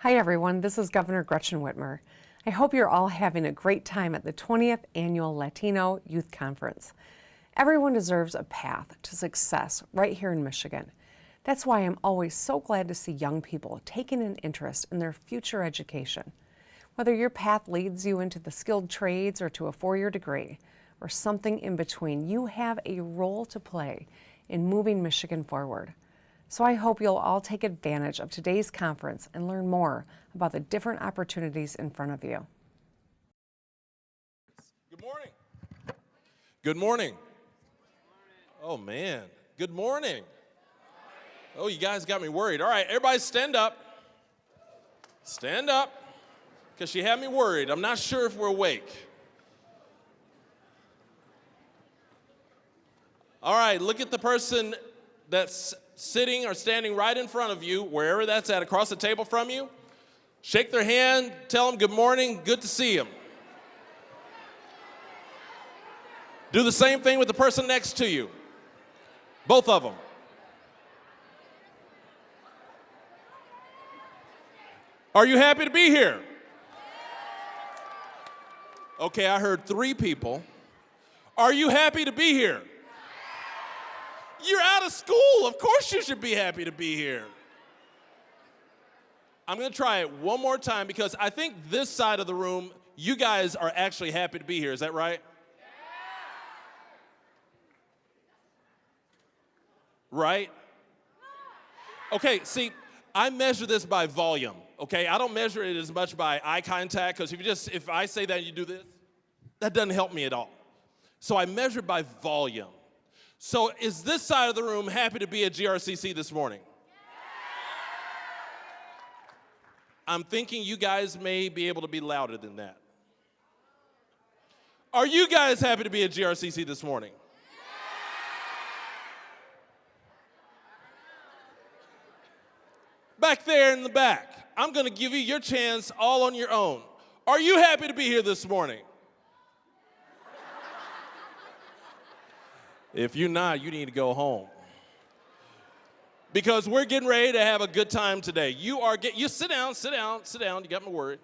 Hi everyone, this is Governor Gretchen Whitmer. I hope you're all having a great time at the 20th Annual Latino Youth Conference. Everyone deserves a path to success right here in Michigan. That's why I'm always so glad to see young people taking an interest in their future education. Whether your path leads you into the skilled trades or to a four-year degree, or something in between, you have a role to play in moving Michigan forward. So I hope you'll all take advantage of today's conference and learn more about the different opportunities in front of you. Good morning. Good morning. Oh man, good morning. Oh, you guys got me worried. All right, everybody stand up. Stand up, because she had me worried. I'm not sure if we're awake. All right, look at the person that's sitting or standing right in front of you, wherever that's at, across the table from you. Shake their hand, tell them good morning, good to see them. Do the same thing with the person next to you, both of them. Are you happy to be here? Okay, I heard 3 people. Are you happy to be here? You're out of school. Of course you should be happy to be here. I'm going to try it one more time because I think this side of the room, you guys are actually happy to be here. Is that right? Yeah. Right? Okay, see, I measure this by volume, okay? I don't measure it as much by eye contact because if I say that and you do this, that doesn't help me at all. So I measure by volume. So is this side of the room happy to be at GRCC this morning? I'm thinking you guys may be able to be louder than that. Are you guys happy to be at GRCC this morning? Back there in the back, I'm going to give you your chance all on your own. Are you happy to be here this morning? If you're not, you need to go home. Because we're getting ready to have a good time today. You sit down, you got me worried.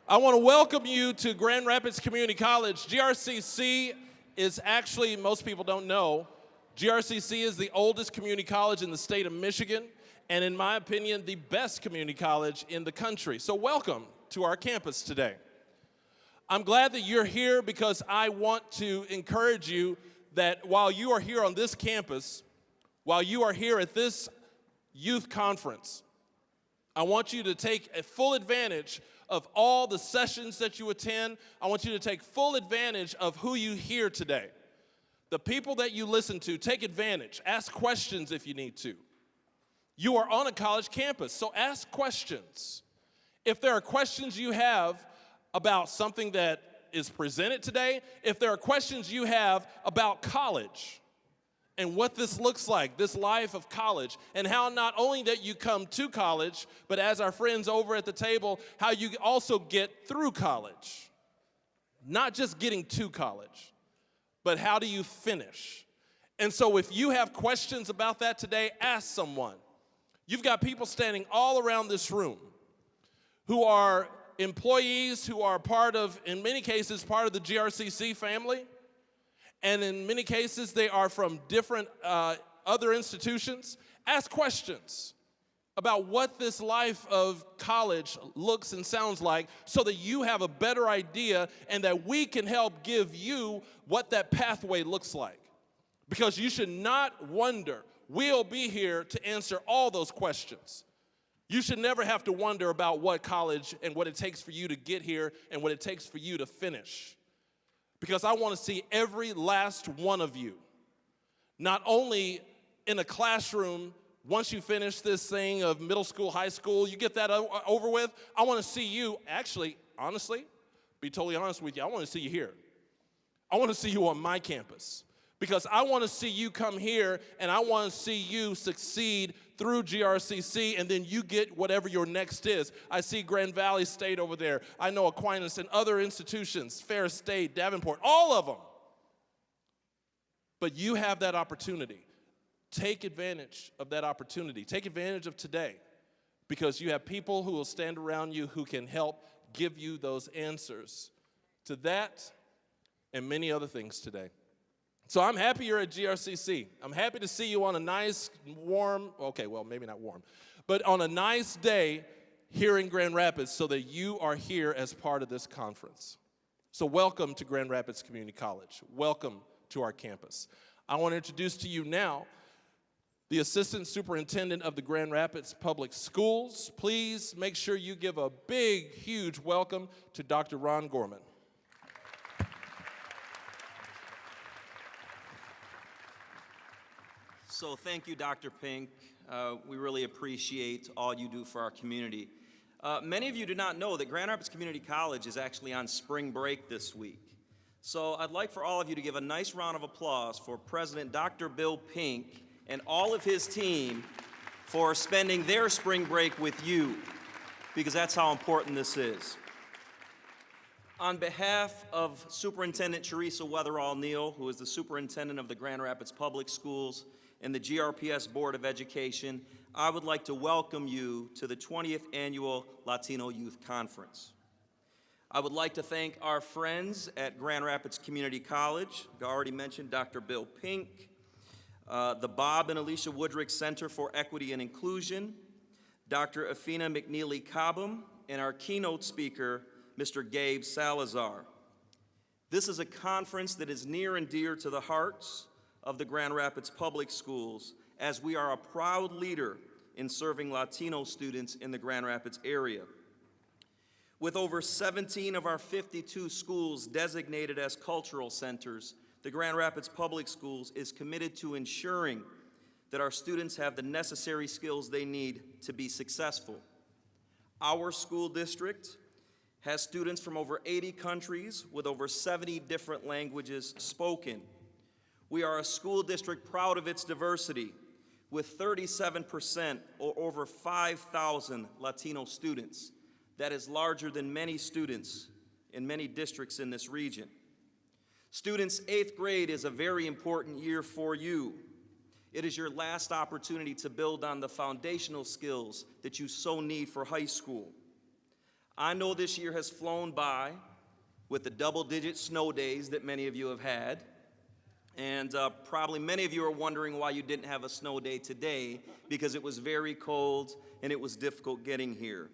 I want to welcome you to Grand Rapids Community College. GRCC is actually, most people don't know, GRCC is the oldest community college in the state of Michigan, and in my opinion, the best community college in the country. So welcome to our campus today. I'm glad that you're here because I want to encourage you that while you are here on this campus, while you are here at this youth conference, I want you to take a full advantage of all the sessions that you attend. I want you to take full advantage of who you hear today. The people that you listen to, take advantage. Ask questions if you need to. You are on a college campus, so ask questions. If there are questions you have about something that is presented today, if there are questions you have about college and what this looks like, this life of college, and how not only that you come to college, but as our friends over at the table, how you also get through college. Not just getting to college, but how do you finish? And so if you have questions about that today, ask someone. You've got people standing all around this room who are employees who are in many cases, part of the GRCC family. And in many cases, they are from different other institutions. Ask questions about what this life of college looks and sounds like so that you have a better idea and that we can help give you what that pathway looks like. Because you should not wonder. We'll be here to answer all those questions. You should never have to wonder about what college and what it takes for you to get here and what it takes for you to finish. Because I want to see every last one of you, not only in a classroom, once you finish this thing of middle school, high school, you get that over with, I want to see you, actually, honestly, be totally honest with you, I want to see you here. I want to see you on my campus. Because I want to see you come here and I want to see you succeed through GRCC and then you get whatever your next is. I see Grand Valley State over there. I know Aquinas and other institutions, Ferris State, Davenport, all of them. But you have that opportunity. Take advantage of that opportunity. Take advantage of today, because you have people who will stand around you who can help give you those answers to that and many other things today. So I'm happy you're at GRCC. I'm happy to see you on a nice, warm, okay, well, maybe not warm, but on a nice day here in Grand Rapids, so that you are here as part of this conference. So welcome to Grand Rapids Community College. Welcome to our campus. I want to introduce to you now the Assistant Superintendent of the Grand Rapids Public Schools. Please make sure you give a big, huge welcome to Dr. Ron Gorman. So thank you, Dr. Pink. We really appreciate all you do for our community. Many of you do not know that Grand Rapids Community College is actually on spring break this week. So I'd like for all of you to give a nice round of applause for President Dr. Bill Pink and all of his team for spending their spring break with you, because that's how important this is. On behalf of Superintendent Teresa Weatherall-Neal, who is the Superintendent of the Grand Rapids Public Schools and the GRPS Board of Education, I would like to welcome you to the 20th Annual Latino Youth Conference. I would like to thank our friends at Grand Rapids Community College. I already mentioned Dr. Bill Pink, the Bob and Alicia Woodrick Center for Equity and Inclusion, Dr. Afina McNeely-Cobham, and our keynote speaker, Mr. Gabe Salazar. This is a conference that is near and dear to the hearts of the Grand Rapids Public Schools, as we are a proud leader in serving Latino students in the Grand Rapids area. With over 17 of our 52 schools designated as cultural centers, the Grand Rapids Public Schools is committed to ensuring that our students have the necessary skills they need to be successful. Our school district has students from over 80 countries with over 70 different languages spoken. We are a school district proud of its diversity, with 37% or over 5,000 Latino students. That is larger than many students in many districts in this region. Students, 8th grade is a very important year for you. It is your last opportunity to build on the foundational skills that you so need for high school. I know this year has flown by with the double-digit snow days that many of you have had. And probably many of you are wondering why you didn't have a snow day today, because it was very cold and it was difficult getting here.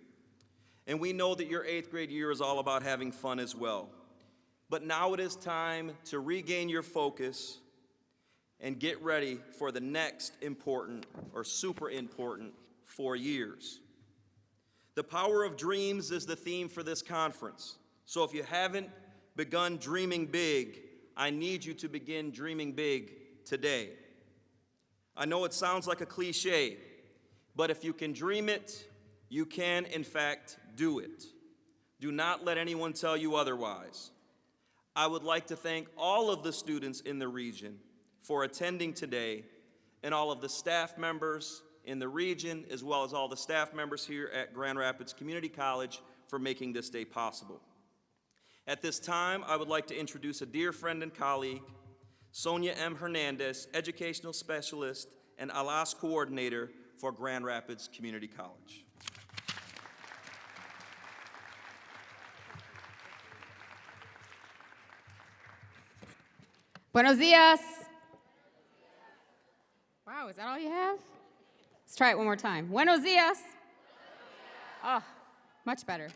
And we know that your 8th grade year is all about having fun as well. But now it is time to regain your focus and get ready for the next important or super important 4 years. The power of dreams is the theme for this conference. So if you haven't begun dreaming big, I need you to begin dreaming big today. I know it sounds like a cliche, but if you can dream it, you can, in fact, do it. Do not let anyone tell you otherwise. I would like to thank all of the students in the region for attending today, and all of the staff members in the region, as well as all the staff members here at Grand Rapids Community College for making this day possible. At this time, I would like to introduce a dear friend and colleague, Sonia M. Hernandez, Educational Specialist and ALAS Coordinator for Grand Rapids Community College. Buenos dias. Wow, is that all you have? Let's try it one more time. Buenos dias. Oh, much better.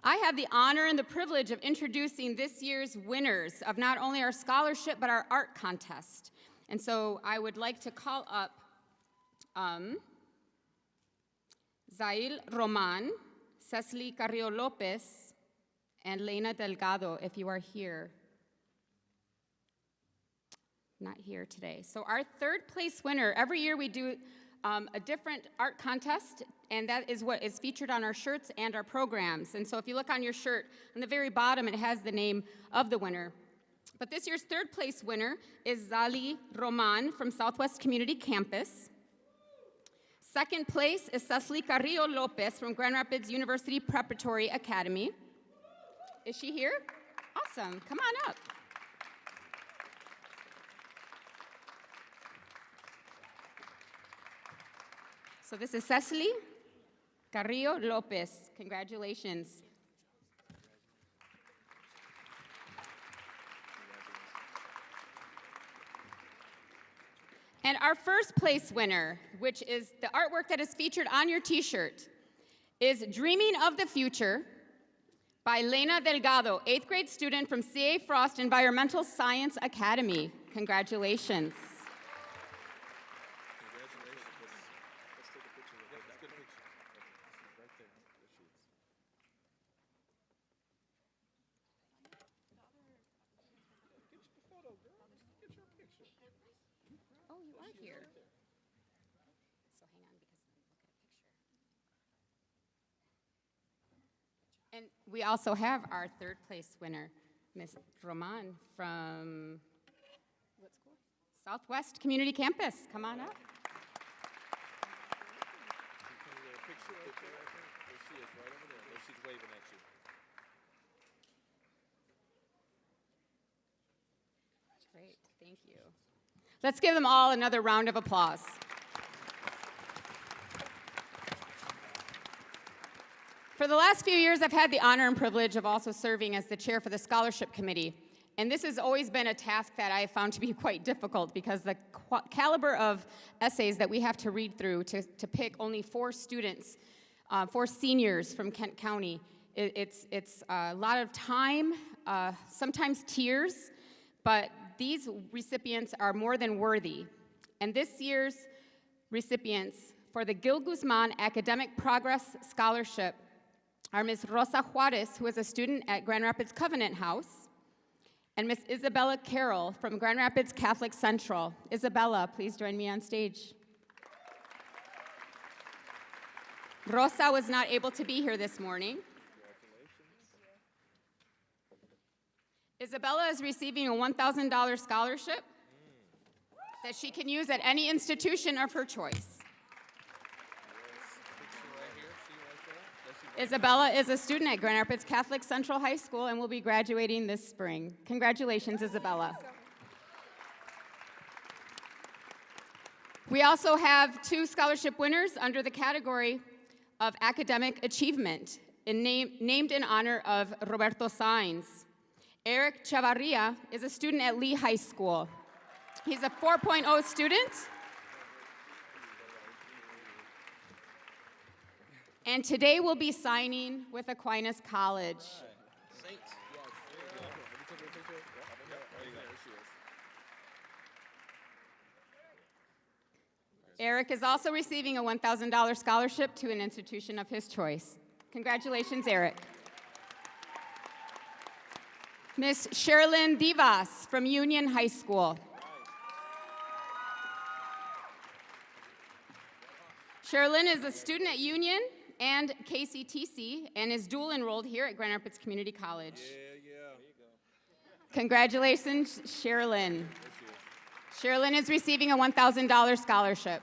I have the honor and the privilege of introducing this year's winners of not only our scholarship, but our art contest. And so I would like to call up Zail Roman, Cecily Carrillo Lopez, and Lena Delgado, if you are here. Not here today. So our third place winner, every year we do a different art contest, and that is what is featured on our shirts and our programs. And so if you look on your shirt, on the very bottom, it has the name of the winner. But this year's third place winner is Zali Roman from Southwest Community Campus. Second place is Cecily Carrillo Lopez from Grand Rapids University Preparatory Academy. Is she here? Awesome, come on up. So this is Cecily Carrillo Lopez. Congratulations. And our first place winner, which is the artwork that is featured on your t-shirt, is Dreaming of the Future by Lena Delgado, 8th grade student from C.A. Frost Environmental Science Academy. Congratulations. Oh, you are here. So hang on because I'm looking at a picture. And we also have our third place winner, Miss Roman from what school? Southwest Community Campus. Come on up. Great, thank you. Let's give them all another round of applause. For the last few years, I've had the honor and privilege of also serving as the chair for the scholarship committee. And this has always been a task that I have found to be quite difficult because the caliber of essays that we have to read through to pick only 4 students, 4 seniors from Kent County, it's a lot of time, sometimes tears, but these recipients are more than worthy. And this year's recipients for the Gil Guzman Academic Progress Scholarship are Ms. Rosa Juarez, who is a student at Grand Rapids Covenant House, and Ms. Isabella Carroll from Grand Rapids Catholic Central. Isabella, please join me on stage. Rosa was not able to be here this morning. Isabella is receiving a $1,000 scholarship that she can use at any institution of her choice. Isabella is a student at Grand Rapids Catholic Central High School and will be graduating this spring. Congratulations, Isabella. We also have 2 scholarship winners under the category of academic achievement, named in honor of Roberto Sainz. Eric Chavarria is a student at Lee High School. He's a 4.0 student. And today we'll be signing with Aquinas College. Eric is also receiving a $1,000 scholarship to an institution of his choice. Congratulations, Eric. Miss Sherilyn Divas from Union High School. Sherilyn is a student at Union and KCTC and is dual enrolled here at Grand Rapids Community College. Congratulations, Sherilyn. Sherilyn is receiving a $1,000 scholarship.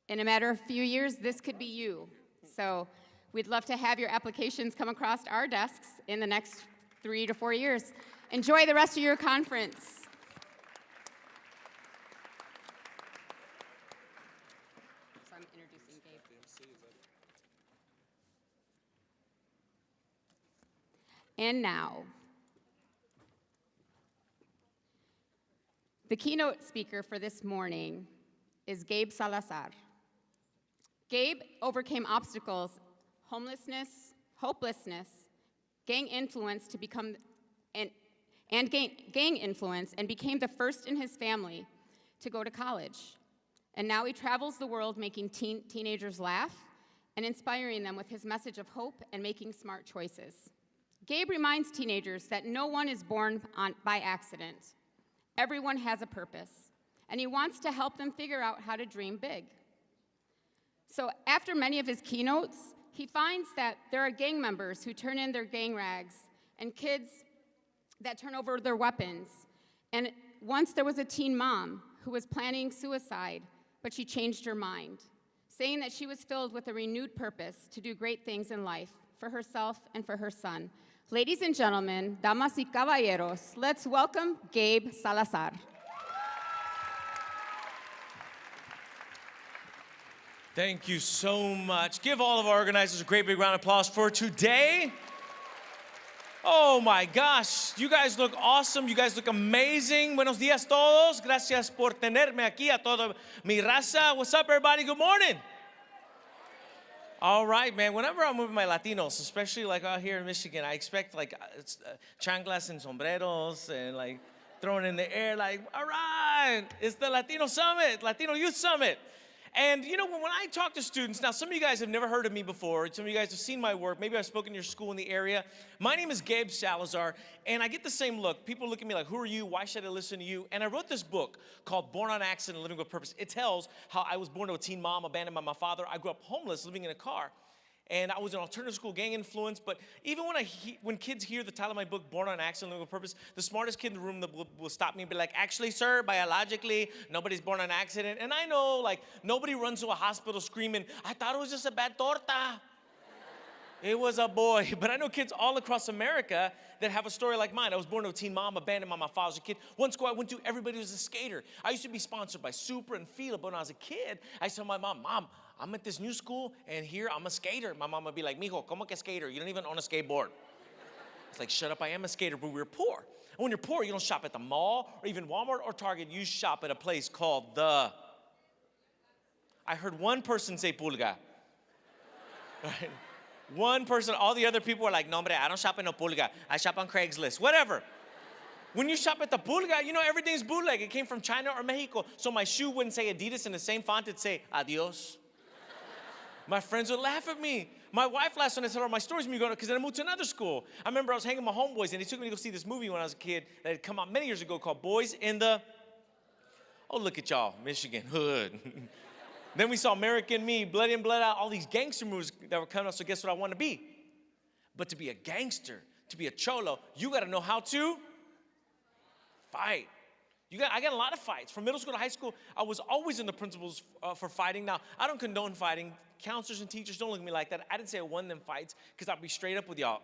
In a matter of a few years, this could be you. So we'd love to have your applications come across our desks in the next 3 to 4 years. Enjoy the rest of your conference. So I'm introducing Gabe. And now, the keynote speaker for this morning is Gabe Salazar. Gabe overcame obstacles, homelessness, hopelessness, gang influence to become gang influence and became the first in his family to go to college. And now he travels the world making teenagers laugh and inspiring them with his message of hope and making smart choices. Gabe reminds teenagers that no one is born by accident. Everyone has a purpose, and he wants to help them figure out how to dream big. So after many of his keynotes, he finds that there are gang members who turn in their gang rags and kids that turn over their weapons. And once there was a teen mom who was planning suicide, but she changed her mind, saying that she was filled with a renewed purpose to do great things in life for herself and for her son. Ladies and gentlemen, damas y caballeros, let's welcome Gabe Salazar. Thank you so much. Give all of our organizers a great big round of applause for today. Oh my gosh, you guys look awesome. You guys look amazing. Buenos días todos. Gracias por tenerme aquí a toda mi raza. What's up, everybody? Good morning. All right, man. Whenever I'm with my Latinos, especially like out here in Michigan, I expect like chanclas and sombreros and like throwing in the air like, all right, it's the Latino Summit, Latino Youth Summit. And you know, when I talk to students, now some of you guys have never heard of me before, some of you guys have seen my work, maybe I've spoken to your school in the area. My name is Gabe Salazar, and I get the same look. People look at me like, who are you? Why should I listen to you? And I wrote this book called Born on Accident, Living with Purpose. It tells how I was born to a teen mom, abandoned by my father. I grew up homeless, living in a car. And I was an alternative school gang influence, but even when kids hear the title of my book, Born on Accident, Living with Purpose, the smartest kid in the room will stop me and be like, actually, sir, biologically, nobody's born on accident. And I know, like, nobody runs to a hospital screaming, I thought it was just a bad torta. It was a boy. But I know kids all across America that have a story like mine. I was born to a teen mom, abandoned by my father as a kid. One school I went to, everybody was a skater. I used to be sponsored by Super and Fila, but when I was a kid, I told my mom, Mom, I'm at this new school, and here I'm a skater. My mom would be like, mijo, ¿cómo que skater? You don't even own a skateboard. It's like, shut up, I am a skater, but we were poor. And when you're poor, you don't shop at the mall or even Walmart or Target. You shop at a place called the... I heard one person say pulga. Right? One person, all the other people were like, no, hombre, I don't shop in no pulga. I shop on Craigslist, whatever. When you shop at the pulga, you know, everything's bootleg. It came from China or Mexico. So my shoe wouldn't say Adidas in the same font. It'd say adios. My friends would laugh at me. My wife laughs when I tell her my stories because then I moved to another school. I remember I was hanging with my homeboys, and they took me to go see this movie when I was a kid that had come out many years ago called Boys in the... Oh, look at y'all, Michigan, hood. Then we saw American Me, Blood In, Blood Out, all these gangster movies that were coming out, so guess what I want to be? But to be a gangster, to be a cholo, you got to know how to fight. I got a lot of fights. From middle school to high school, I was always in the principles for fighting. Now, I don't condone fighting. Counselors and teachers don't look at me like that. I didn't say I won them fights because I'll be straight up with y'all.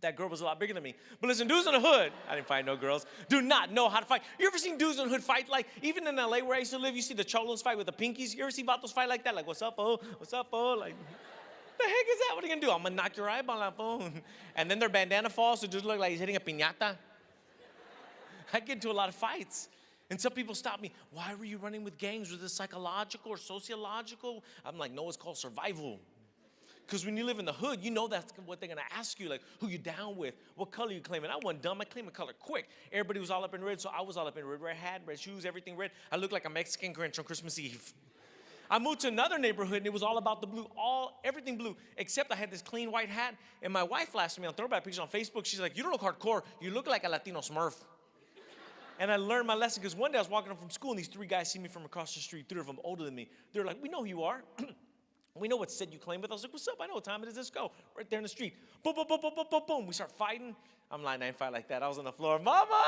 That girl was a lot bigger than me. But listen, dudes in the hood, I didn't fight no girls, do not know how to fight. You ever seen dudes in the hood fight? Like, even in LA where I used to live, you see the cholos fight with the pinkies. You ever see vatos fight like that? Like, what's up, oh? What's up, oh? Like, the heck is that? What are you gonna do? I'm gonna knock your eyeball out, phone. And then their bandana falls, so it just look like he's hitting a piñata. I get into a lot of fights. And some people stop me. Why were you running with gangs? Was this psychological or sociological? I'm like, no, it's called survival. Because when you live in the hood, you know that's what they're going to ask you, like, who you down with? What color you claiming? I wasn't dumb. I claimed a color quick. Everybody was all up in red, so I was all up in red. Red hat, red shoes, everything red. I looked like a Mexican Grinch on Christmas Eve. I moved to another neighborhood, and it was all about the blue, everything blue, except I had this clean white hat. And my wife laughed at me on throwback pictures on Facebook. She's like, you don't look hardcore. You look like a Latino Smurf. And I learned my lesson because one day I was walking home from school and these three guys see me from across the street, three of them older than me. They're like, we know who you are. We know what set you claim with. I was like, what's up? I know what time it is. Let's go. Right there in the street. Boom, boom, boom, boom, boom, boom, boom. We start fighting. I'm lying, I didn't fight like that. I was on the floor. Mama!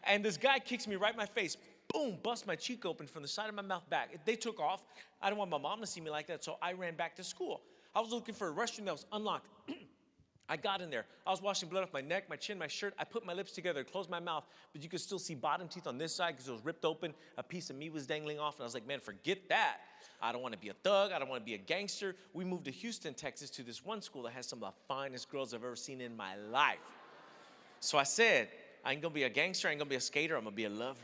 And this guy kicks me right in my face. Boom, bust my cheek open from the side of my mouth back. They took off. I didn't want my mom to see me like that, so I ran back to school. I was looking for a restroom that was unlocked. I got in there. I was washing blood off my neck, my chin, my shirt. I put my lips together, closed my mouth, but you could still see bottom teeth on this side because it was ripped open. A piece of meat was dangling off, and I was like, man, forget that. I don't want to be a thug. I don't want to be a gangster. We moved to Houston, Texas, to this one school that has some of the finest girls I've ever seen in my life. So I said, I ain't going to be a gangster. I ain't going to be a skater. I'm going to be a lover.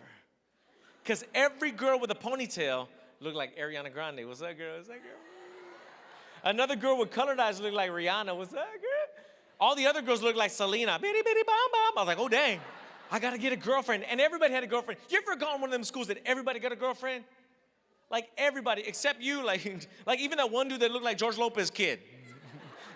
Because every girl with a ponytail looked like Ariana Grande. What's that girl? What's that girl? Another girl with colored eyes looked like Rihanna. What's that girl? All the other girls looked like Selena. Bitty, bitty, bom, bom. I was like, oh, dang. I got to get a girlfriend. And everybody had a girlfriend. You ever gone to one of them schools that everybody got a girlfriend? Like everybody, except you. Like even that one dude that looked like George Lopez's kid.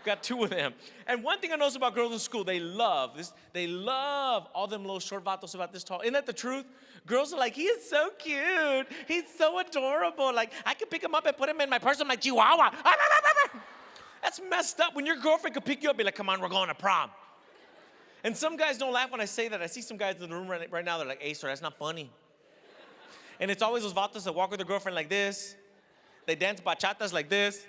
Got two of them. And one thing I noticed about girls in school, they love this. They love all them little short vatos about this tall. Isn't that the truth? Girls are like, he is so cute. He's so adorable. Like, I could pick him up and put him in my purse. I'm like, Chihuahua. That's messed up. When your girlfriend could pick you up, be like, come on, we're going to prom. And some guys don't laugh when I say that. I see some guys in the room right now, they're like, hey, sir, that's not funny. And it's always those vatos that walk with their girlfriend like this. They dance bachatas like this.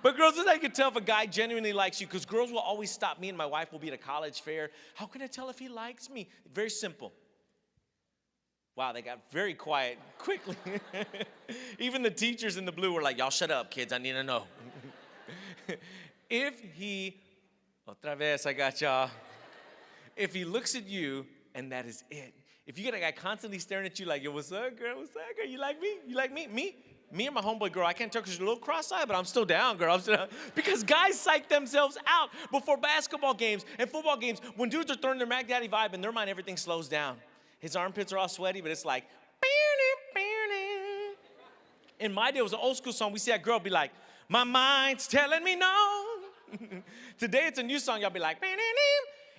But girls, this is how you can tell if a guy genuinely likes you, because girls will always stop me and my wife will be at a college fair. How can I tell if he likes me? Very simple. Wow, they got very quiet quickly. Even the teachers in the blue were like, y'all shut up, kids, I need to know. If he, otra vez, I got y'all. If he looks at you and that is it. If you get a guy constantly staring at you like, yo, what's up, girl, what's up, girl? You like me? You like me? Me and my homeboy girl, I can't tell because you're a little cross-eyed, but I'm still down, girl. I'm still down. Because guys psych themselves out before basketball games and football games. When dudes are throwing their Mac Daddy vibe, in their mind, everything slows down. His armpits are all sweaty, but it's like, in my day, it was an old school song. We see that girl be like, my mind's telling me no. Today, it's a new song. Y'all be like,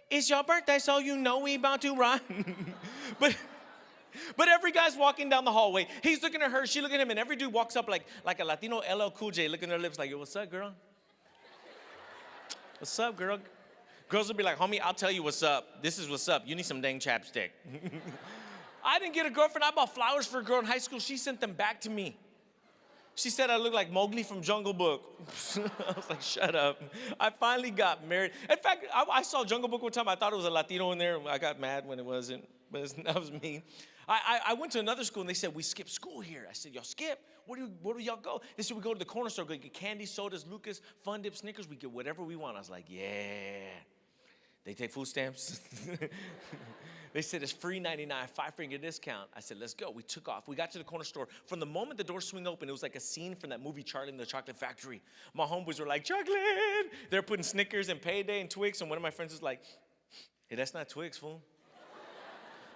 it's your birthday, so you know we about to run. But every guy's walking down the hallway. He's looking at her, she looking at him, and every dude walks up like a Latino LL Cool J, looking at their lips like, yo, what's up, girl? What's up, girl? Girls will be like, homie, I'll tell you what's up. This is what's up. You need some dang chapstick. I didn't get a girlfriend. I bought flowers for a girl in high school. She sent them back to me. She said I look like Mowgli from Jungle Book. I was like, shut up. I finally got married. In fact, I saw Jungle Book one time. I thought it was a Latino in there. I got mad when it wasn't, but that was me. I went to another school, and they said, we skip school here. I said, y'all skip? Where do y'all go? They said, we go to the corner store, go get candy, sodas, Lucas, Fun Dip, Snickers. We get whatever we want. I was like, yeah. They take food stamps. They said it's free 99, 5-finger discount. I said, let's go. We took off. We got to the corner store. From the moment the doors swing open, it was like a scene from that movie, Charlie and the Chocolate Factory. My homeboys were like, chocolate. They're putting Snickers and Payday and Twix, and one of my friends was like, hey, that's not Twix, fool.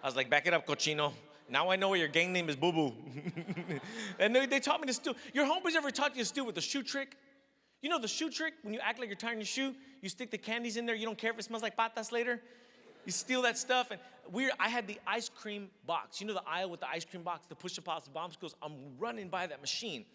I was like, back it up, cochino. Now I know where your gang name is, boo-boo. And they taught me to steal. Your homeboys ever taught you to steal with the shoe trick? You know the shoe trick? When you act like you're tying your shoe, you stick the candies in there. You don't care if it smells like patas later. You steal that stuff. And I had the ice cream box. You know the aisle with the ice cream box, the push-a-pops, the bombsicles? I'm running by that machine.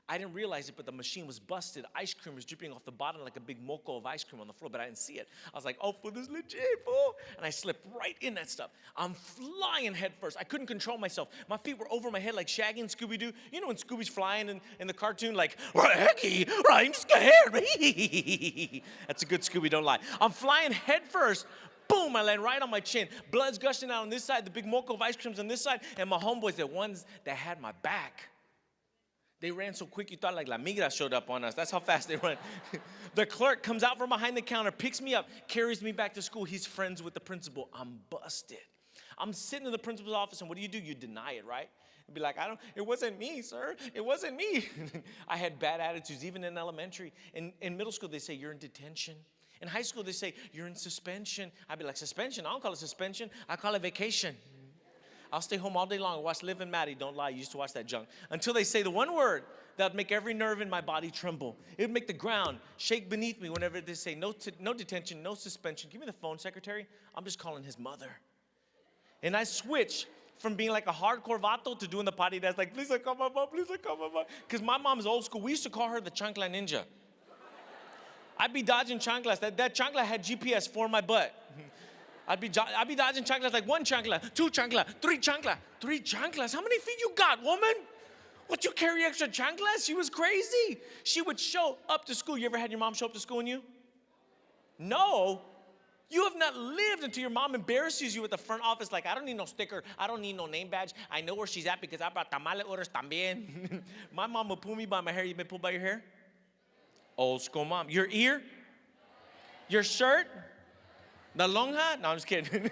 I didn't realize it, but the machine was busted. Ice cream was dripping off the bottom like a big moco of ice cream on the floor, but I didn't see it. I was like, oh, fool, this is legit, fool. And I slipped right in that stuff. I'm flying head first. I couldn't control myself. My feet were over my head like Shaggy and Scooby-Doo. You know when Scooby's flying in the cartoon, like, Raggy, I'm scared. That's a good Scooby, don't lie. I'm flying head first. Boom, I land right on my chin. Blood's gushing out on this side, the big moco of ice cream's on this side, and my homeboys, the ones that had my back. They ran so quick you thought like La Migra showed up on us. That's how fast they run. The clerk comes out from behind the counter, picks me up, carries me back to school. He's friends with the principal. I'm busted. I'm sitting in the principal's office, and what do? You deny it, right? You'd be like, it wasn't me, sir. It wasn't me. I had bad attitudes, even in elementary. In middle school, they say, you're in detention. In high school, they say, you're in suspension. I'd be like, suspension? I don't call it suspension. I call it vacation. I'll stay home all day long and watch Liv and Maddie. Don't lie, you used to watch that junk. Until they say the one word that would make every nerve in my body tremble. It would make the ground shake beneath me whenever they say no detention, no suspension. Give me the phone, secretary. I'm just calling his mother. And I switch from being like a hardcore vato to doing the potty that's like, please call my mom, please call my mom. Because my mom's old school. We used to call her the chancla ninja. I'd be dodging chanclas. That chancla had GPS for my butt. I'd be dodging chanclas like 1 chancla, 2 chancla, 3 chancla. 3 chanclas? How many feet you got, woman? What, you carry extra chanclas? She was crazy. She would show up to school. You ever had your mom show up to school and you? No. You have not lived until your mom embarrasses you at the front office like, I don't need no sticker. I don't need no name badge. I know where she's at because I brought tamale orders también. My mom would pull me by my hair. You been pulled by your hair? Old school mom. Your ear? Your shirt? The lonja? No, I'm just kidding.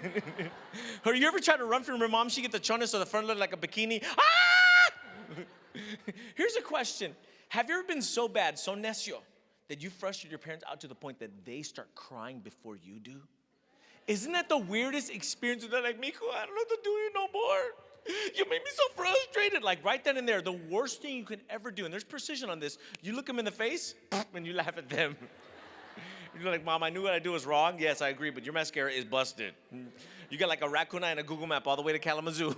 Or you ever try to run from your mom? She get the chones so the front look like a bikini. Ah! Here's a question. Have you ever been so bad, so necio, that you frustrated your parents out to the point that they start crying before you do? Isn't that the weirdest experience? They're like, Mijo, I don't know what to do you no more. You made me so frustrated. Like right then and there, the worst thing you can ever do, and there's precision on this, you look them in the face and you laugh at them. You're like, Mom, I knew what I do was wrong. Yes, I agree, but your mascara is busted. You got like a raccoon eye and a Google map all the way to Kalamazoo.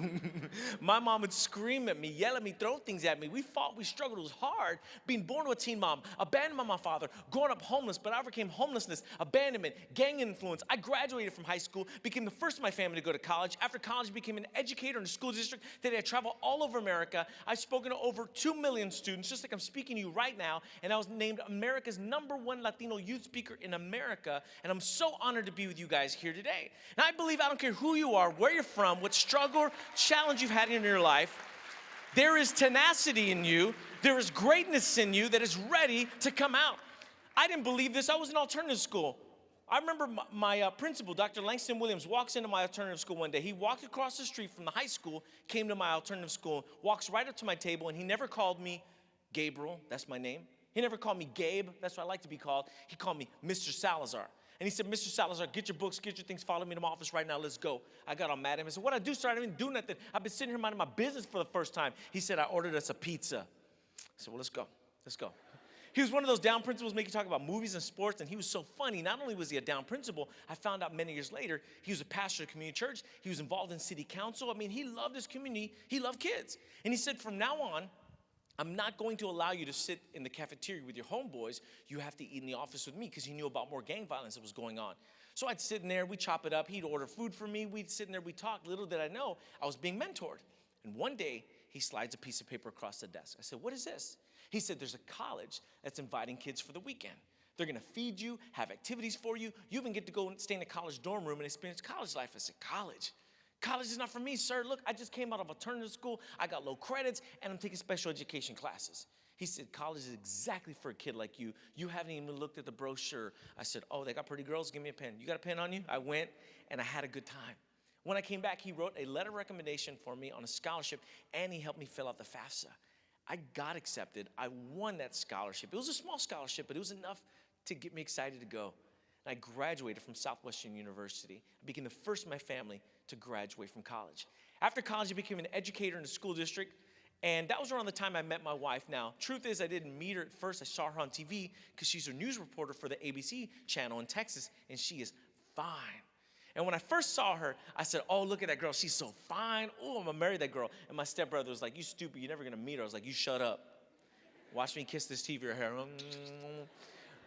My mom would scream at me, yell at me, throw things at me. We fought, we struggled. It was hard. Being born to a teen mom, abandoned by my father, growing up homeless, but I overcame homelessness, abandonment, gang influence. I graduated from high school, became the first in my family to go to college. After college, I became an educator in a school district. Today, I travel all over America. I've spoken to over 2 million students, just like I'm speaking to you right now, and I was named America's #1 Latino youth speaker in America, and I'm so honored to be with you guys here today. And I believe I don't care who you are, where you're from, what struggle, challenge you've had in your life, there is tenacity in you, there is greatness in you that is ready to come out. I didn't believe this. I was in alternative school. I remember my principal, Dr. Langston Williams, walks into my alternative school one day. He walked across the street from the high school, came to my alternative school, walks right up to my table, and he never called me Gabriel, that's my name. He never called me Gabe, that's what I like to be called. He called me Mr. Salazar. And he said, Mr. Salazar, get your books, get your things, follow me to my office right now, let's go. I got all mad at him. I said, what'd I do, sir? I didn't even do nothing. I've been sitting here minding my business for the first time. He said, I ordered us a pizza. I said, well, let's go, let's go. He was one of those down principals make you talk about movies and sports, and he was so funny. Not only was he a down principal, I found out many years later, he was a pastor of a community church. He was involved in city council. I mean, he loved his community. He loved kids. And he said, from now on, I'm not going to allow you to sit in the cafeteria with your homeboys. You have to eat in the office with me, because he knew about more gang violence that was going on. So I'd sit in there, we'd chop it up. He'd order food for me. We'd sit in there, we'd talk. Little did I know, I was being mentored. And one day, he slides a piece of paper across the desk. I said, what is this? He said, there's a college that's inviting kids for the weekend. They're gonna feed you, have activities for you. You even get to go and stay in a college dorm room and experience college life. I said, college? College is not for me, sir. Look, I just came out of alternative school. I got low credits, and I'm taking special education classes. He said, college is exactly for a kid like you. You haven't even looked at the brochure. I said, oh, they got pretty girls? Give me a pen. You got a pen on you? I went, and I had a good time. When I came back, he wrote a letter of recommendation for me on a scholarship, and he helped me fill out the FAFSA. I got accepted. I won that scholarship. It was a small scholarship, but it was enough to get me excited to go. And I graduated from Southwestern University. I became the first in my family to graduate from college. After college, I became an educator in the school district, and that was around the time I met my wife. Now, truth is, I didn't meet her at first. I saw her on TV because she's a news reporter for the ABC channel in Texas, and she is fine. And when I first saw her, I said, oh, look at that girl. She's so fine. Oh, I'm going to marry that girl. And my stepbrother was like, you stupid. You're never going to meet her. I was like, you shut up. Watch me kiss this TV hair.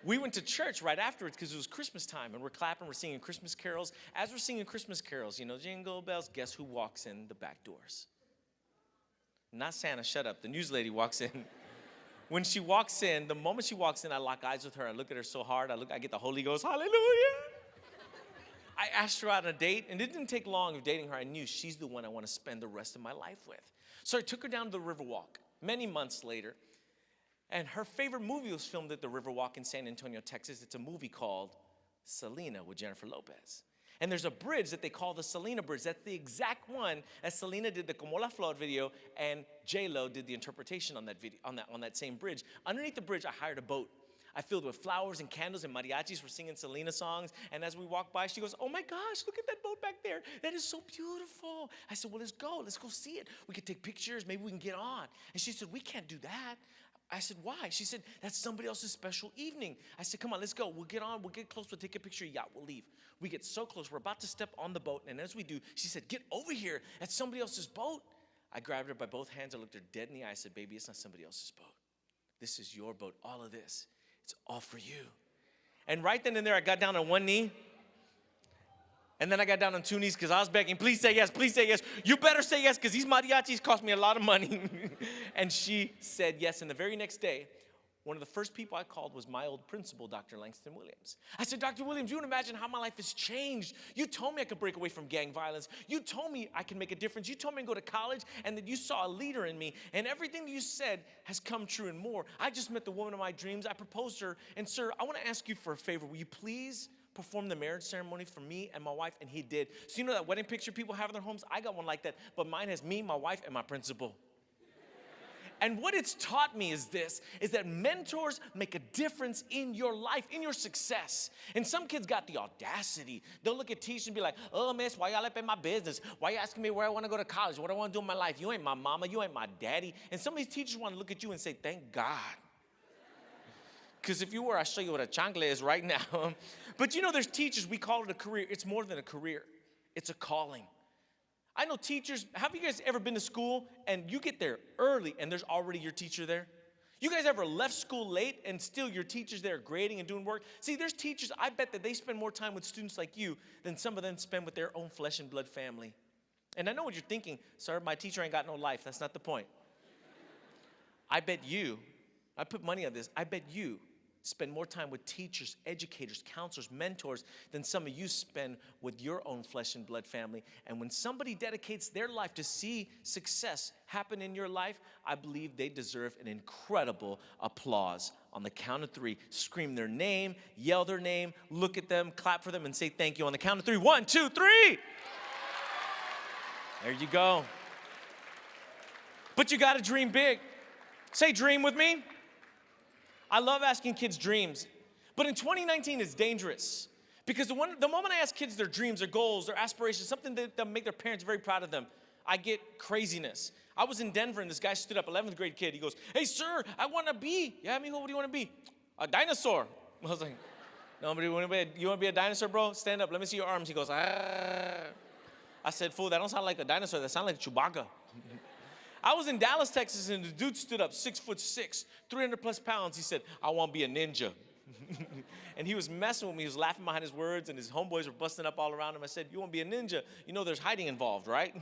We went to church right afterwards because it was Christmas time, and we're clapping, we're singing Christmas carols. As we're singing Christmas carols, you know, jingle bells, guess who walks in the back doors? Not Santa, shut up. The news lady walks in. When she walks in, the moment she walks in, I lock eyes with her. I look at her so hard, I get the Holy Ghost, hallelujah. I asked her out on a date, and it didn't take long of dating her. I knew she's the one I want to spend the rest of my life with. So I took her down to the Riverwalk many months later, and her favorite movie was filmed at the Riverwalk in San Antonio, Texas. It's a movie called Selena with Jennifer Lopez. And there's a bridge that they call the Selena Bridge. That's the exact one that Selena did the Como la Flor video, and J-Lo did the interpretation on that video, on that same bridge. Underneath the bridge, I hired a boat. I filled it with flowers and candles, and mariachis were singing Selena songs. And as we walked by, she goes, oh my gosh, look at that boat back there. That is so beautiful. I said, well, let's go see it. We could take pictures, maybe we can get on. And she said, we can't do that. I said, why? She said, that's somebody else's special evening. I said, come on, let's go. We'll get on, we'll get close, we'll take a picture, yacht, we'll leave. We get so close, we're about to step on the boat, and as we do, she said, get over here, that's somebody else's boat. I grabbed her by both hands, I looked her dead in the eye, I said, baby, it's not somebody else's boat. This is your boat, all of this, it's all for you. And right then and there, I got down on one knee, and then I got down on two knees because I was begging, please say yes, please say yes. You better say yes because these mariachis cost me a lot of money. And she said yes. And the very next day, one of the first people I called was my old principal, Dr. Langston Williams. I said, Dr. Williams, you don't imagine how my life has changed. You told me I could break away from gang violence. You told me I could make a difference. You told me I could go to college and that you saw a leader in me. And everything you said has come true and more. I just met the woman of my dreams. I proposed to her. And sir, I want to ask you for a favor. Will you please perform the marriage ceremony for me and my wife? And he did. So you know that wedding picture people have in their homes? I got one like that, but mine has me, my wife, and my principal. And what it's taught me is this, is that mentors make a difference in your life, in your success. And some kids got the audacity. They'll look at teachers and be like, oh, miss, why y'all up in my business? Why you asking me where I want to go to college? What I want to do in my life? You ain't my mama. You ain't my daddy. And some of these teachers want to look at you and say, thank God. Because if you were, I'll show you what a chancla is right now. But you know, there's teachers, we call it a career. It's more than a career. It's a calling. I know teachers, have you guys ever been to school and you get there early and there's already your teacher there? You guys ever left school late and still your teacher's there grading and doing work? See, there's teachers, I bet that they spend more time with students like you than some of them spend with their own flesh and blood family. And I know what you're thinking, sir, my teacher ain't got no life. That's not the point. I put money on this, I bet you spend more time with teachers, educators, counselors, mentors than some of you spend with your own flesh and blood family. And when somebody dedicates their life to see success happen in your life, I believe they deserve an incredible applause. On the count of 3, scream their name, yell their name, look at them, clap for them, and say thank you on the count of 3. 1, 2, 3. There you go. But you got to dream big. Say dream with me. I love asking kids dreams, but in 2019 it's dangerous because the moment I ask kids their dreams, their goals, their aspirations, something that make their parents very proud of them, I get craziness. I was in Denver and this guy stood up, 11th grade kid. He goes, "Hey sir, I want to be." "Yeah, amigo, what do you want to be?" "A dinosaur." I was like, "Nobody want to be? You want to be a dinosaur, bro? Stand up. Let me see your arms." He goes, "Ah." I said, "Fool, that don't sound like a dinosaur. That sounds like Chewbacca." I was in Dallas, Texas, and the dude stood up, 6'6", 300 plus pounds. He said, "I want to be a ninja." And he was messing with me. He was laughing behind his words, and his homeboys were busting up all around him. I said, "You want to be a ninja? You know there's hiding involved, right?"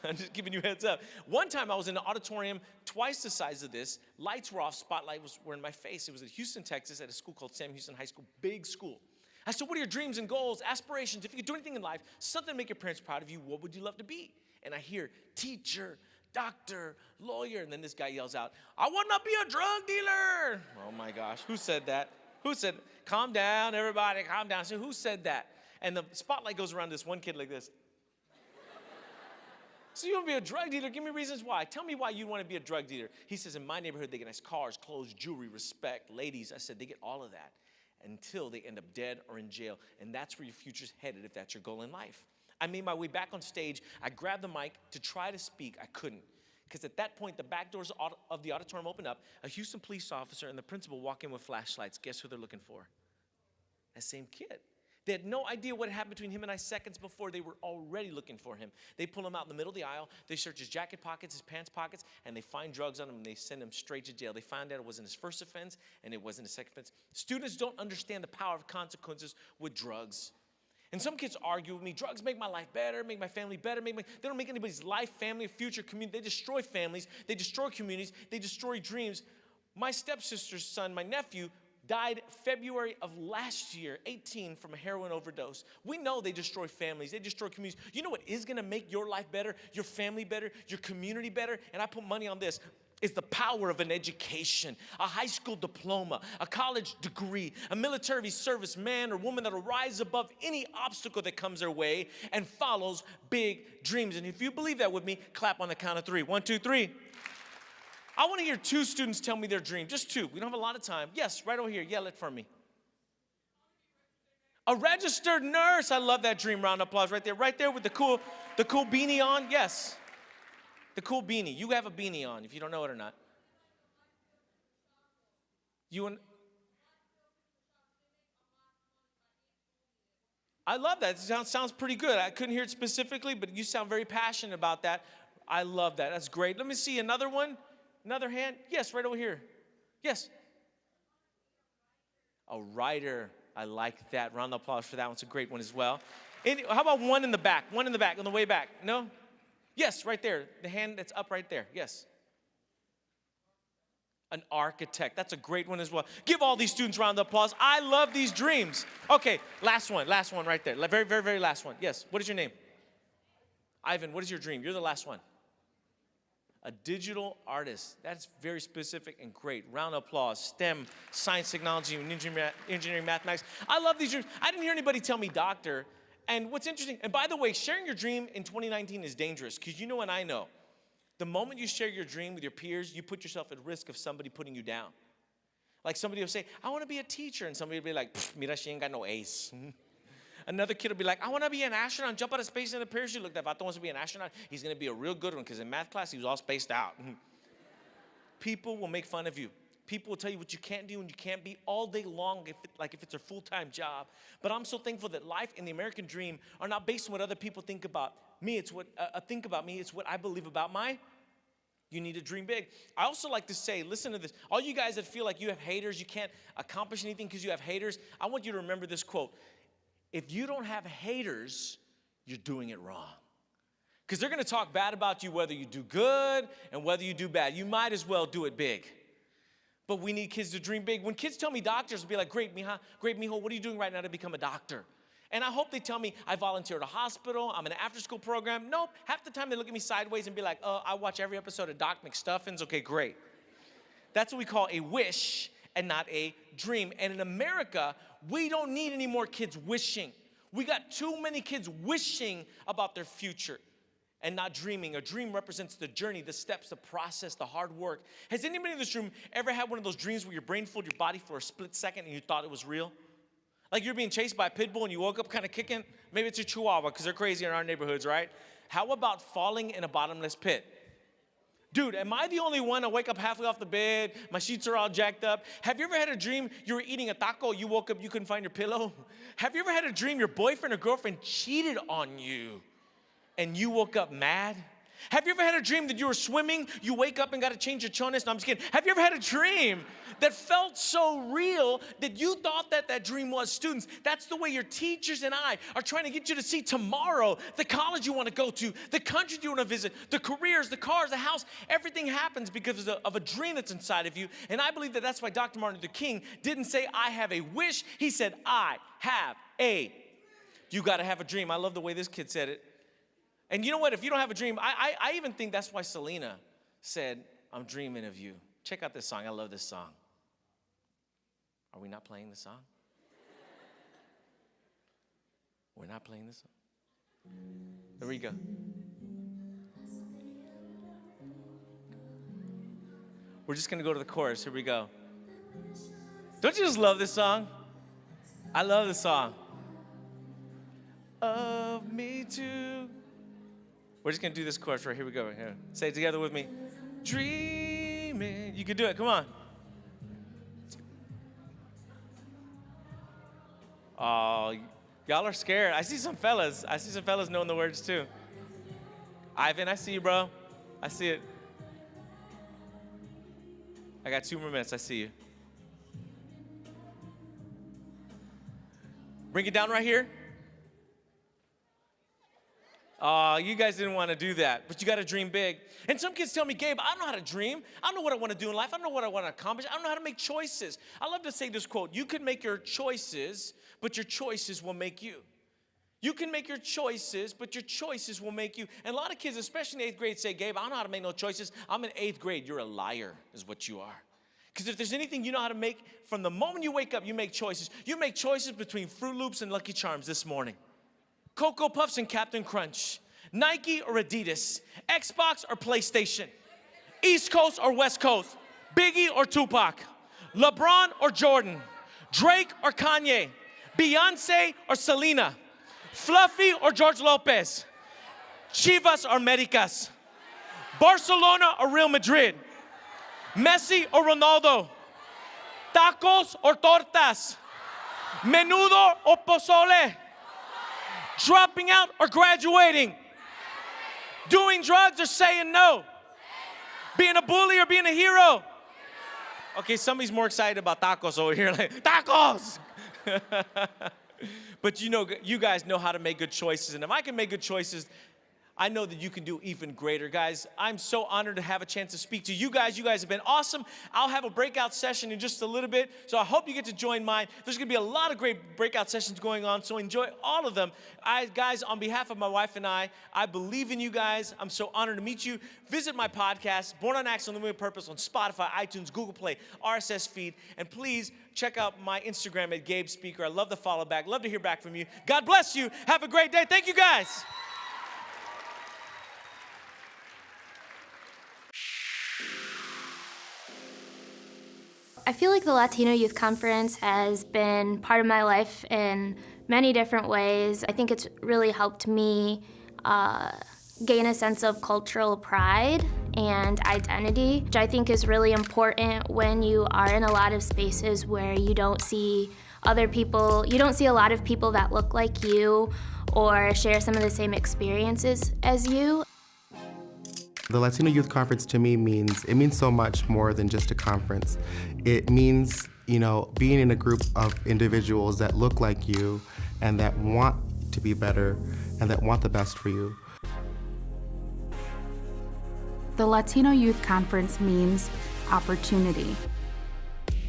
I'm just giving you a heads up. One time I was in an auditorium twice the size of this. Lights were off, spotlights were in my face. It was at Houston, Texas, at a school called Sam Houston High School, big school. I said, "What are your dreams and goals, aspirations? If you could do anything in life, something to make your parents proud of you, what would you love to be?" And I hear, "Teacher, doctor, lawyer." And then this guy yells out, "I want to be a drug dealer." Oh my gosh, who said that? Who said, "Calm down, everybody, calm down." So who said that? And the spotlight goes around this one kid like this. "So you want to be a drug dealer? Give me reasons why. Tell me why you want to be a drug dealer." He says, "In my neighborhood, they get nice cars, clothes, jewelry, respect, ladies." I said, "They get all of that until they end up dead or in jail. And that's where your future's headed if that's your goal in life." I made my way back on stage. I grabbed the mic to try to speak. I couldn't. Because at that point, the back doors of the auditorium opened up. A Houston police officer and the principal walk in with flashlights. Guess who they're looking for? That same kid. They had no idea what happened between him and I seconds before. They were already looking for him. They pull him out in the middle of the aisle. They search his jacket pockets, his pants pockets, and they find drugs on him, and they send him straight to jail. They found out it wasn't his first offense, and it wasn't his second offense. Students don't understand the power of consequences with drugs. And some kids argue with me, drugs make my life better, make my family better, they don't make anybody's life, family, future, community. They destroy families, they destroy communities, they destroy dreams. My stepsister's son, my nephew, died February of last year, 18, from a heroin overdose. We know they destroy families, they destroy communities. You know what is gonna make your life better, your family better, your community better? And I put money on this. Is the power of an education, a high school diploma, a college degree, a military service man or woman that will rise above any obstacle that comes their way and follows big dreams. And if you believe that with me, clap on the count of 3. 1, 2, 3. I want to hear 2 students tell me their dream, just 2. We don't have a lot of time. Yes, right over here, yell it for me. A registered nurse. I love that dream. Round of applause right there with the cool beanie on. Yes. The cool beanie. You have a beanie on, if you don't know it or not. I love that. It sounds pretty good. I couldn't hear it specifically, but you sound very passionate about that. I love that. That's great. Let me see another one. Another hand. Yes, right over here. Yes. A writer. I like that. Round of applause for that one. It's a great one as well. How about one in the back? One in the back, on the way back. No? Yes, right there. The hand that's up right there. Yes. An architect. That's a great one as well. Give all these students a round of applause. I love these dreams. Okay, last one right there. Very, very, very last one. Yes, what is your name? Ivan, what is your dream? You're the last one. A digital artist. That's very specific and great. Round of applause. STEM, science, technology, engineering, mathematics. I love these dreams. I didn't hear anybody tell me doctor. And what's interesting, and by the way, sharing your dream in 2019 is dangerous because you know and I know, the moment you share your dream with your peers, you put yourself at risk of somebody putting you down. Like somebody will say, "I want to be a teacher," and somebody will be like, "Mira, she ain't got no ace." Another kid will be like, "I want to be an astronaut, jump out of space in a parachute." Look, that Vato wants to be an astronaut. He's going to be a real good one because in math class, he was all spaced out. People will make fun of you. People will tell you what you can't do and you can't be all day long if it's a full-time job. But I'm so thankful that life and the American dream are not based on what other people think about me. It's what It's what I believe about you need to dream big. I also like to say, listen to this. All you guys that feel like you have haters, you can't accomplish anything because you have haters, I want you to remember this quote. If you don't have haters, you're doing it wrong. Because they're going to talk bad about you whether you do good and whether you do bad. You might as well do it big. But we need kids to dream big. When kids tell me doctors, will be like, great, mijo, what are you doing right now to become a doctor? And I hope they tell me I volunteer at a hospital, I'm in an after-school program. Nope, half the time they look at me sideways and be like, oh, I watch every episode of Doc McStuffins. Okay, great. That's what we call a wish and not a dream. And in America, we don't need any more kids wishing. We got too many kids wishing about their future and not dreaming. A dream represents the journey, the steps, the process, the hard work. Has anybody in this room ever had one of those dreams where your brain fooled your body for a split second and you thought it was real? Like you're being chased by a pit bull and you woke up kind of kicking. Maybe it's a chihuahua because they're crazy in our neighborhoods, right? How about falling in a bottomless pit? Dude, am I the only one to wake up halfway off the bed? My sheets are all jacked up. Have you ever had a dream you were eating a taco, you woke up, you couldn't find your pillow? Have you ever had a dream your boyfriend or girlfriend cheated on you and you woke up mad? Have you ever had a dream that you were swimming, you wake up and got to change your chones? No, I'm just kidding. Have you ever had a dream that felt so real that you thought that dream was? Students, that's the way your teachers and I are trying to get you to see tomorrow, the college you want to go to, the country you want to visit, the careers, the cars, the house. Everything happens because of a dream that's inside of you. And I believe that's why Dr. Martin Luther King didn't say, I have a wish. He said, I have a. You got to have a dream. I love the way this kid said it. And you know what? If you don't have a dream, I even think that's why Selena said, I'm dreaming of you. Check out this song. I love this song. Are we not playing this song? We're not playing this song? There we go. We're just going to go to the chorus. Here we go. Don't you just love this song? I love this song. Of me too. We're just going to do this chorus right here. We go. Here. Say it together with me. Dreaming. You can do it. Come on. Oh, y'all are scared. I see some fellas. Knowing the words too. Ivan, I see you, bro. I see it. I got 2 more minutes. I see you. Bring it down right here. Oh, you guys didn't want to do that, but you got to dream big. And some kids tell me, Gabe, I don't know how to dream. I don't know what I want to do in life. I don't know what I want to accomplish. I don't know how to make choices. I love to say this quote, you can make your choices, but your choices will make you. You can make your choices, but your choices will make you. And a lot of kids, especially in 8th grade, say, Gabe, I don't know how to make no choices. I'm in 8th grade. You're a liar is what you are. Because if there's anything you know how to make, from the moment you wake up, you make choices. You make choices between Fruit Loops and Lucky Charms this morning. Cocoa Puffs and Captain Crunch, Nike or Adidas, Xbox or PlayStation, East Coast or West Coast, Biggie or Tupac, LeBron or Jordan, Drake or Kanye, Beyonce or Selena, Fluffy or George Lopez, Chivas or Americas, Barcelona or Real Madrid, Messi or Ronaldo, tacos or tortas, menudo or pozole, dropping out or graduating, doing drugs or saying no, being a bully or being a hero. Okay, somebody's more excited about tacos over here, like, tacos! But you guys know how to make good choices, and if I can make good choices, I know that you can do even greater. Guys, I'm so honored to have a chance to speak to you guys. You guys have been awesome. I'll have a breakout session in just a little bit, so I hope you get to join mine. There's going to be a lot of great breakout sessions going on, so enjoy all of them. Guys, on behalf of my wife and I believe in you guys. I'm so honored to meet you. Visit my podcast, Born on Acts, Unlimited Purpose, on Spotify, iTunes, Google Play, RSS feed, and please check out my Instagram at Gabe Speaker. I love to follow back. Love to hear back from you. God bless you. Have a great day. Thank you, guys. I feel like the Latino Youth Conference has been part of my life in many different ways. I think it's really helped me gain a sense of cultural pride and identity, which I think is really important when you are in a lot of spaces where you don't see other people, you don't see a lot of people that look like you or share some of the same experiences as you. The Latino Youth Conference to me means so much more than just a conference. It means, being in a group of individuals that look like you and that want to be better and that want the best for you. The Latino Youth Conference means opportunity.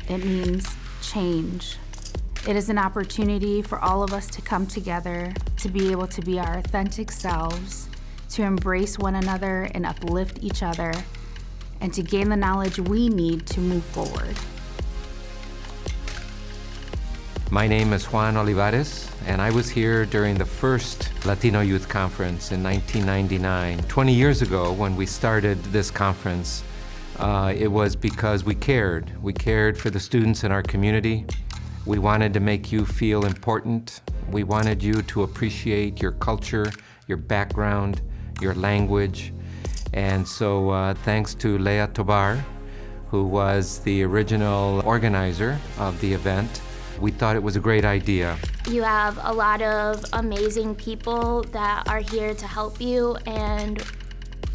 It means change. It is an opportunity for all of us to come together, to be able to be our authentic selves, to embrace one another and uplift each other, and to gain the knowledge we need to move forward. My name is Juan Olivares, and I was here during the first Latino Youth Conference in 1999. 20 years ago, when we started this conference, it was because we cared. We cared for the students in our community. We wanted to make you feel important. We wanted you to appreciate your culture, your background, your language. And so thanks to Leah Tobar, who was the original organizer of the event, we thought it was a great idea. You have a lot of amazing people that are here to help you and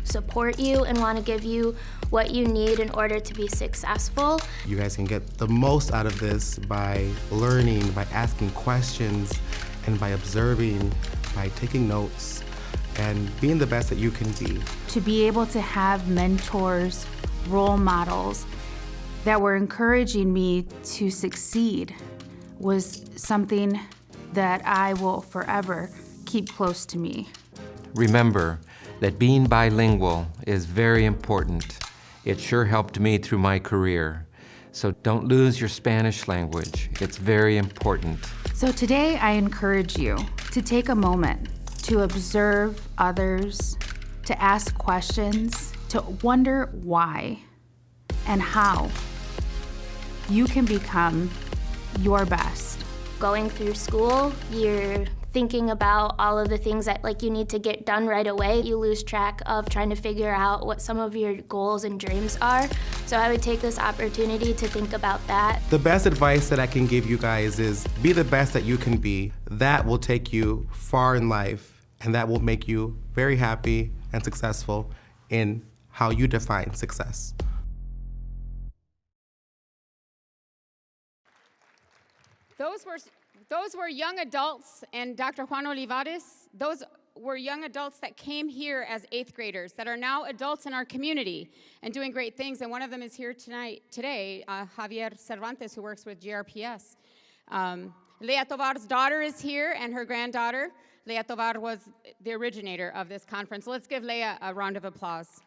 support you and want to give you what you need in order to be successful. You guys can get the most out of this by learning, by asking questions, and by observing, by taking notes, and being the best that you can be. To be able to have mentors, role models that were encouraging me to succeed was something that I will forever keep close to me. Remember that being bilingual is very important. It sure helped me through my career. So don't lose your Spanish language. It's very important. So today I encourage you to take a moment to observe others, to ask questions, to wonder why and how you can become your best. Going through school, you're thinking about all of the things that you need to get done right away. You lose track of trying to figure out what some of your goals and dreams are. So I would take this opportunity to think about that. The best advice that I can give you guys is be the best that you can be. That will take you far in life, and that will make you very happy and successful in how you define success. Those were young adults, and Dr. Juan Olivares, those were young adults that came here as 8th graders that are now adults in our community and doing great things. And one of them is here today, Javier Cervantes, who works with GRPS. Leah Tovar's daughter is here, and her granddaughter. Leah Tovar was the originator of this conference. Let's give Leah a round of applause.